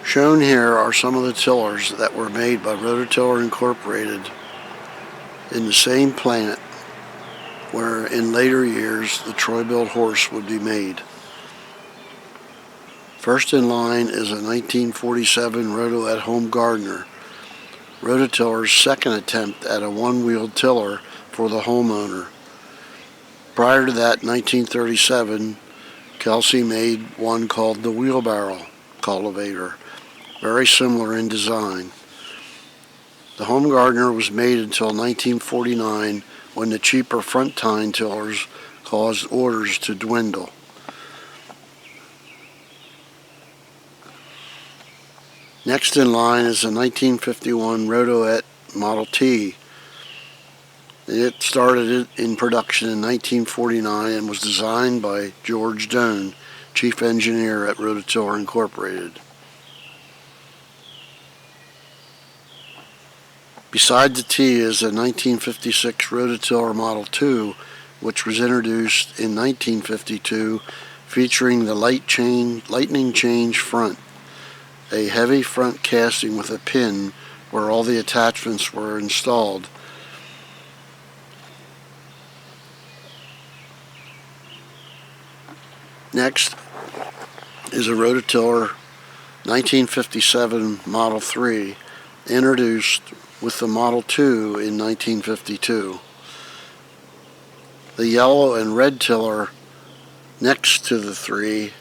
Shown here are some of the tillers that were made by ROTOTILLER Incorporated in the same plant where in later years the Troy-Bilt horse would be made. First in line is a 1947 Roto-at-Home Gardener, ROTOTILLER's second attempt at a one-wheeled tiller for the homeowner. Prior to that, 1937, Kelsey made one called the wheelbarrow cultivator, very similar in design. The home gardener was made until 1949 when the cheaper front tine tillers caused orders to dwindle. Next in line is a 1951 Roto-et Model T. It started in production in 1949 and was designed by George Doan, chief engineer at ROTOTILLER Incorporated. Beside the T is a 1956 ROTOTILLER Model 2, which was introduced in 1952, featuring the lightning change front, a heavy front casting with a pin where all the attachments were installed. Next is a ROTOTILLER 1957 Model 3, introduced with the Model 2 in 1952. The yellow and red tiller next to the 3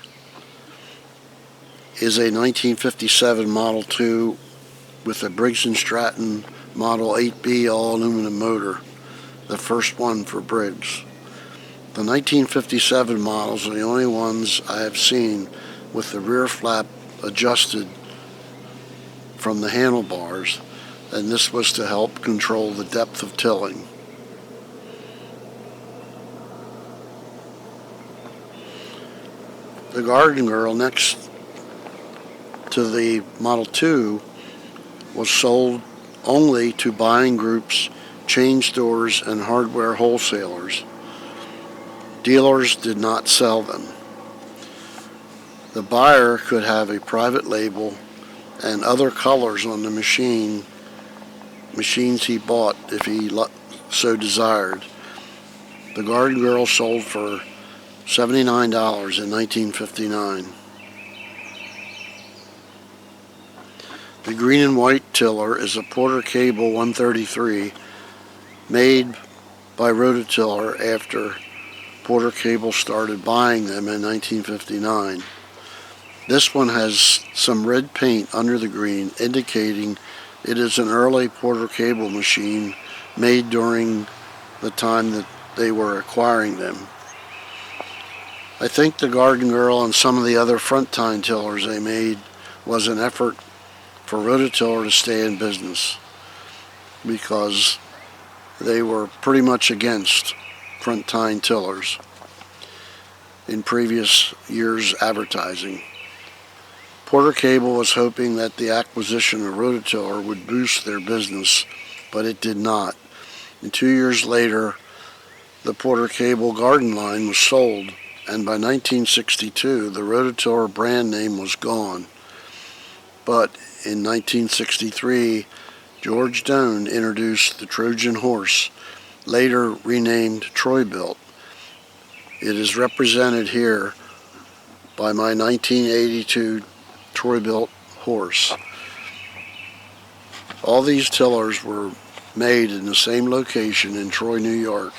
is a 1957 Model 2 with a Briggs & Stratton Model 8B all-aluminum motor, the first one for Briggs. The 1957 models are the only ones I have seen with the rear flap adjusted from the handlebars, and this was to help control the depth of tilling. The Garden Girl next to the Model 2 was sold only to buying groups, chain stores, and hardware wholesalers. Dealers did not sell them. The buyer could have a private label and other colors on the machines he bought if he so desired. The Garden Girl sold for $79 in 1959. The green and white tiller is a Porter Cable 133 made by ROTOTILLER after Porter Cable started buying them in 1959. This one has some red paint under the green, indicating it is an early Porter Cable machine made during the time that they were acquiring them. I think the Garden Girl and some of the other front tine tillers they made was an effort for ROTOTILLER to stay in business, because they were pretty much against front tine tillers in previous years' advertising. Porter Cable was hoping that the acquisition of ROTOTILLER would boost their business, but it did not. And 2 years later, the Porter Cable garden line was sold, and by 1962, the ROTOTILLER brand name was gone. But in 1963, George Doan introduced the Trojan horse, later renamed Troy-Bilt. It is represented here by my 1982 Troy-Bilt horse. All these tillers were made in the same location in Troy, New York.